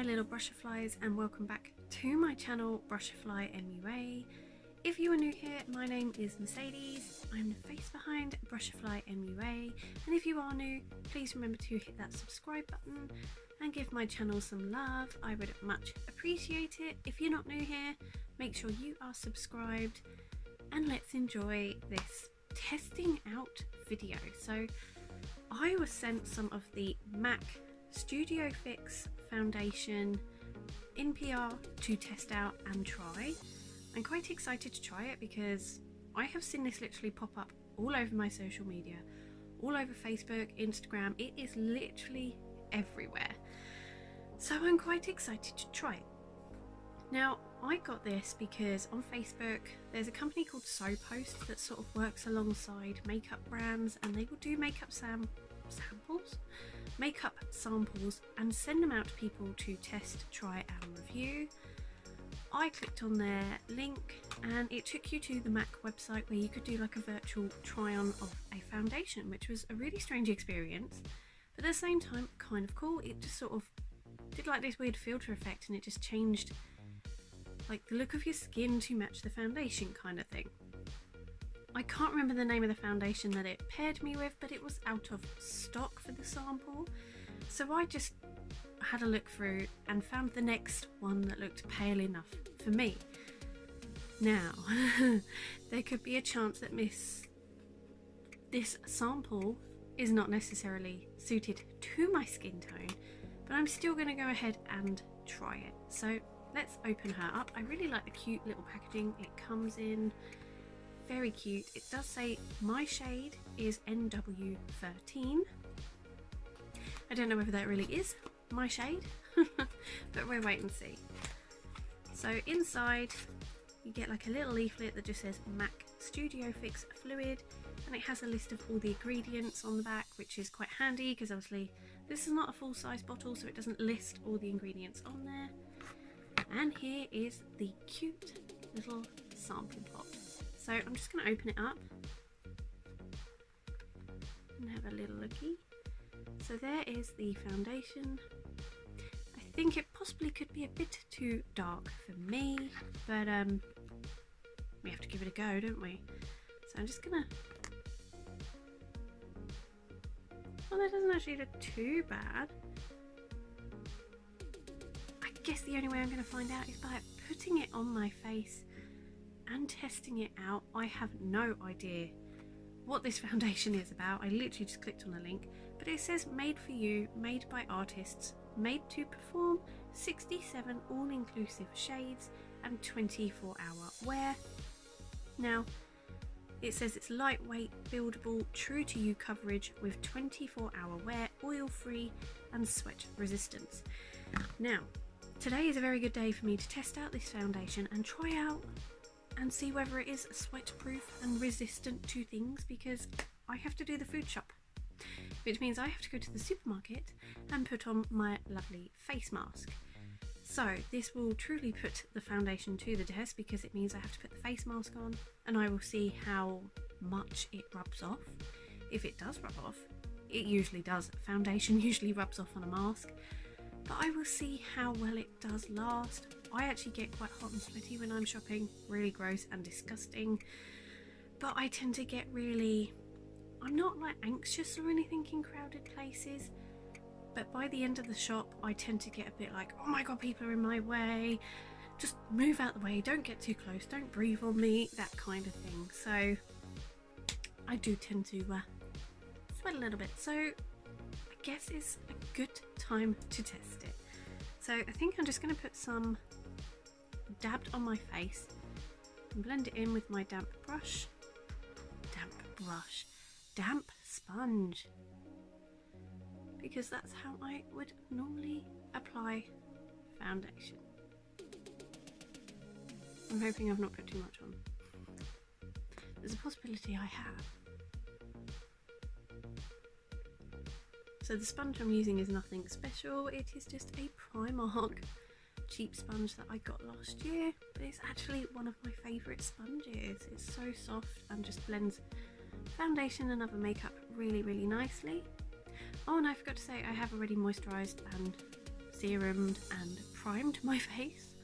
little Brushflies, and welcome back to my channel Brushfly MUA. If you are new here, my name is Mercedes. I'm the face behind Brushfly MUA, and if you are new, please remember to hit that subscribe button and give my channel some love. I would much appreciate it. If you're not new here, make sure you are subscribed, and let's enjoy this testing out video. So I was sent some of the MAC Studio Fix foundation in PR to test out and try. I'm quite excited to try it because I have seen this literally pop up all over my social media, all over Facebook, Instagram. It is literally everywhere. So I'm quite excited to try it. Now, I got this because on Facebook there's a company called SoPost that sort of works alongside makeup brands, and they will do makeup samples and send them out to people to test, try and review. I clicked on their link and it took you to the MAC website where you could do like a virtual try on of a foundation, which was a really strange experience, but at the same time kind of cool. It just sort of did like this weird filter effect and it just changed like the look of your skin to match the foundation kind of thing. I can't remember the name of the foundation that it paired me with, but it was out of stock for the sample. So I just had a look through and found the next one that looked pale enough for me. Now, there could be a chance that this sample is not necessarily suited to my skin tone, but I'm still going to go ahead and try it. So let's open her up. I really like the cute little packaging it comes in. Very cute. It does say my shade is NW13. I don't know whether that really is my shade, but we'll wait and see. So inside you get like a little leaflet that just says MAC Studio Fix Fluid, and it has a list of all the ingredients on the back, which is quite handy because obviously this is not a full-size bottle, so it doesn't list all the ingredients on there. And here is the cute little sample pot. So I'm just going to open it up and have a little looky. So there is the foundation. I think it possibly could be a bit too dark for me, but we have to give it a go, don't we? So I'm just gonna... Well, that doesn't actually look too bad. I guess the only way I'm going to find out is by putting it on my face and testing it out. I have no idea what this foundation is about. I literally just clicked on the link, but it says made for you, made by artists, made to perform, 67 all-inclusive shades and 24-hour wear. Now it says it's lightweight, buildable, true to you coverage with 24-hour wear, oil-free and sweat resistance. Now today is a very good day for me to test out this foundation and try out and see whether it is sweat proof and resistant to things, because I have to do the food shop, which means I have to go to the supermarket and put on my lovely face mask. So this will truly put the foundation to the test, because it means I have to put the face mask on and I will see how much it rubs off. If it does rub off, it usually does. Foundation usually rubs off on a mask, but I will see how well it does last. I actually get quite hot and sweaty when I'm shopping, really gross and disgusting, but I tend to get really, I'm not like anxious or anything in crowded places, but by the end of the shop I tend to get a bit like, oh my god, people are in my way, just move out the way, don't get too close, don't breathe on me, that kind of thing. So I do tend to sweat a little bit, so I guess it's a good time to test it. So I think I'm just going to put some dabbed on my face and blend it in with my damp sponge, because that's how I would normally apply foundation. I'm hoping I've not put too much on. There's a possibility I have. So the sponge I'm using is nothing special, it is just a Primark cheap sponge that I got last year, but it's actually one of my favourite sponges. It's so soft and just blends foundation and other makeup really nicely. Oh, and I forgot to say I have already moisturised and serumed and primed my face.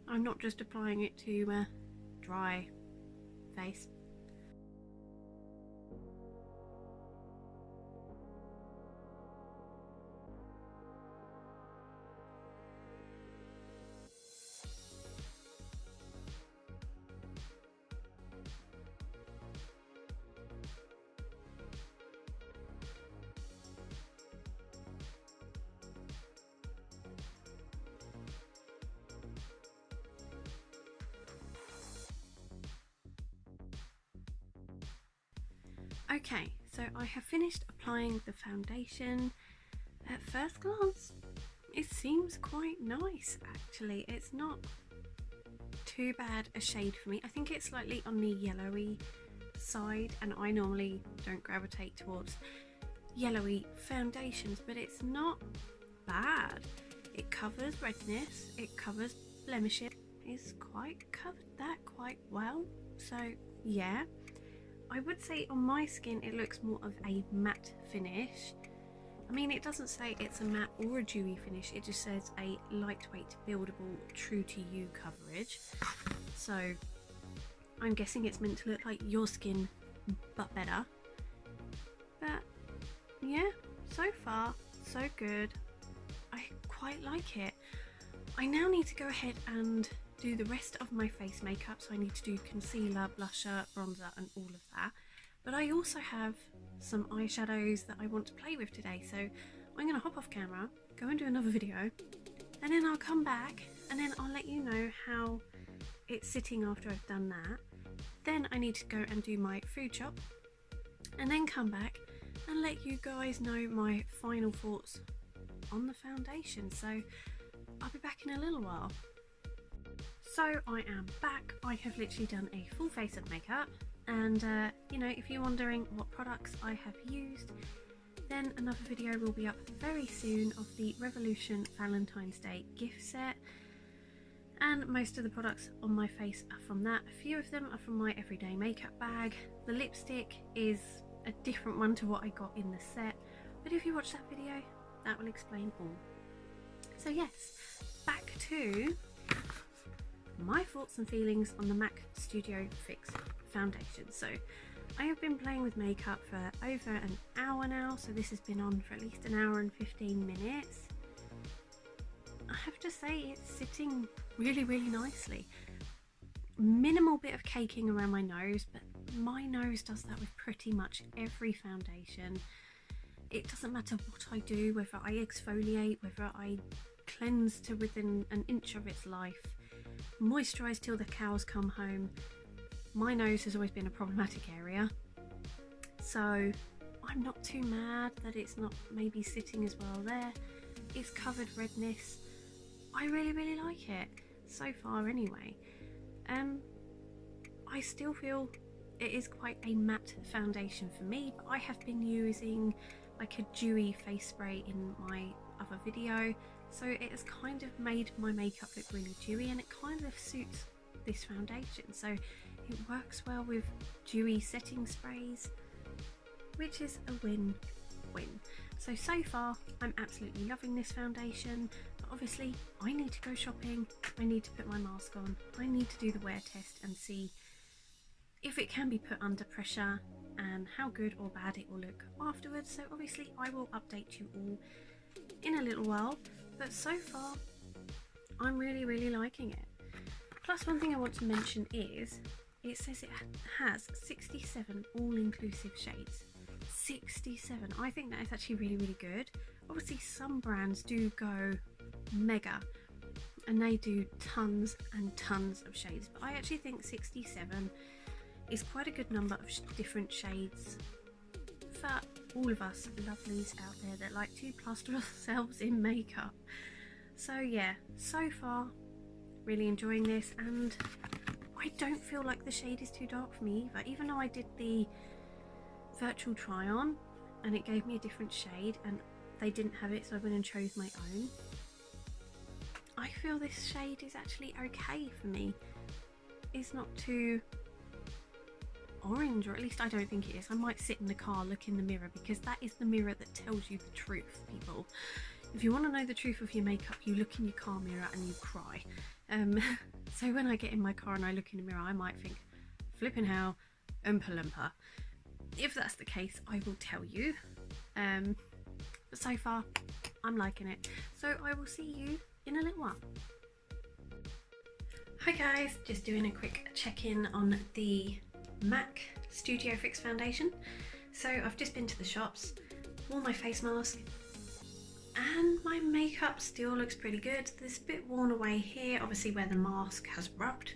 I'm not just applying it to dry face. Okay, so I have finished applying the foundation. At first glance, it seems quite nice actually. It's not too bad a shade for me. I think it's slightly on the yellowy side, and I normally don't gravitate towards yellowy foundations, but it's not bad. It covers redness, it covers blemishes. It's quite covered that quite well. So yeah, I would say on my skin it looks more of a matte finish. I mean, it doesn't say it's a matte or a dewy finish, it just says a lightweight, buildable, true to you coverage. So I'm guessing it's meant to look like your skin, but better. But yeah, so far so good. I quite like it. I now need to go ahead and do the rest of my face makeup, so I need to do concealer, blusher, bronzer and all of that. But I also have some eyeshadows that I want to play with today, so I'm going to hop off camera, go and do another video, and then I'll come back and then I'll let you know how it's sitting after I've done that. Then I need to go and do my food shop and then come back and let you guys know my final thoughts on the foundation. So I'll be back in a little while. So I am back. I have literally done a full face of makeup, and you know, if you're wondering what products I have used, then another video will be up very soon of the Revolution Valentine's Day gift set, and most of the products on my face are from that. A few of them are from my everyday makeup bag. The lipstick is a different one to what I got in the set, but if you watch that video, that will explain all. So yes, back to my thoughts and feelings on the MAC Studio Fix foundation. So I have been playing with makeup for over an hour now, so this has been on for at least an hour and 15 minutes. I have to say it's sitting really nicely. Minimal bit of caking around my nose, but my nose does that with pretty much every foundation. It doesn't matter what I do, whether I exfoliate, whether I cleanse to within an inch of its life, moisturise till the cows come home, my nose has always been a problematic area. So I'm not too mad that it's not maybe sitting as well there. It's covered redness. I really like it so far anyway. I still feel it is quite a matte foundation for me, but I have been using like a dewy face spray in my other video, so it has kind of made my makeup look really dewy, and it kind of suits this foundation, so it works well with dewy setting sprays, which is a win-win. So far I'm absolutely loving this foundation, but obviously I need to go shopping, I need to put my mask on, I need to do the wear test and see if it can be put under pressure and how good or bad it will look afterwards. So obviously I will update you all in a little while, but so far I'm really liking it. Plus, one thing I want to mention is it says it has 67 all-inclusive shades. 67. I think that is actually really good. Obviously some brands do go mega and they do tons and tons of shades, but I actually think 67 is quite a good number of different shades for all of us lovelies out there that like to plaster ourselves in makeup. So yeah, so far really enjoying this, and I don't feel like the shade is too dark for me either, even though I did the virtual try on and it gave me a different shade and they didn't have it, so I went and chose my own. I feel this shade is actually okay for me. It's not too orange, or at least I don't think it is. I might sit in the car, look in the mirror, because that is the mirror that tells you the truth, people. if you want to know the truth of your makeup, you look in your car mirror and you cry. So when I get in my car and I look in the mirror, I might think, flipping hell, Oompa Loompa. If that's the case, I will tell you. But so far, I'm liking it. So I will see you in a little while. Hi guys, just doing a quick check-in on the MAC Studio Fix foundation. So I've just been to the shops, wore my face mask, and my makeup still looks pretty good. There's a bit worn away here, obviously where the mask has rubbed,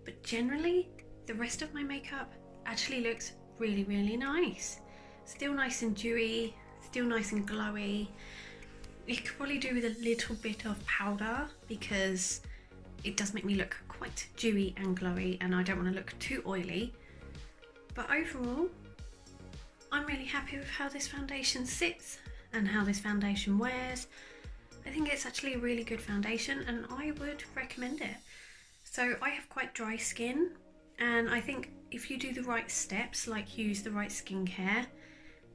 but generally the rest of my makeup actually looks really nice. Still nice and dewy, still nice and glowy. You could probably do with a little bit of powder because it does make me look quite dewy and glowy and I don't want to look too oily. But overall, I'm really happy with how this foundation sits and how this foundation wears. I think it's actually a really good foundation and I would recommend it. So I have quite dry skin, and I think if you do the right steps, like use the right skincare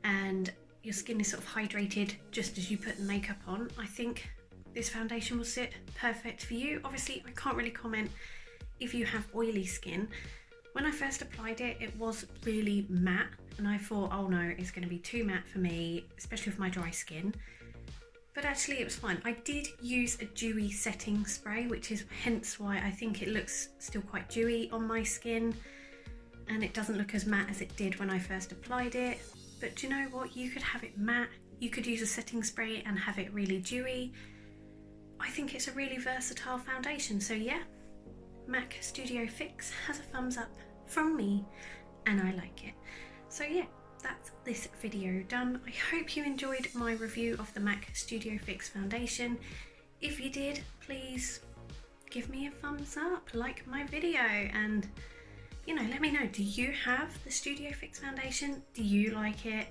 and your skin is sort of hydrated just as you put the makeup on, I think this foundation will sit perfect for you. Obviously, I can't really comment if you have oily skin. When I first applied it, it was really matte and I thought, oh no, it's going to be too matte for me, especially with my dry skin. But actually it was fine. I did use a dewy setting spray, which is hence why I think it looks still quite dewy on my skin and it doesn't look as matte as it did when I first applied it. But do you know what? You could have it matte, you could use a setting spray and have it really dewy. I think it's a really versatile foundation. So yeah, MAC Studio Fix has a thumbs up from me and I like it. So yeah, that's this video done. I hope you enjoyed my review of the MAC Studio Fix foundation. If you did, please give me a thumbs up, like my video, and you know, let me know, do you have the Studio Fix foundation? Do you like it?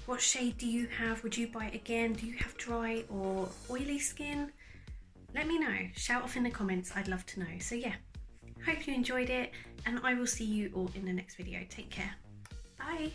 What shade do you have? Would you buy it again? Do you have dry or oily skin? Let me know, shout off in the comments, I'd love to know. So yeah, hope you enjoyed it and I will see you all in the next video. Take care, bye.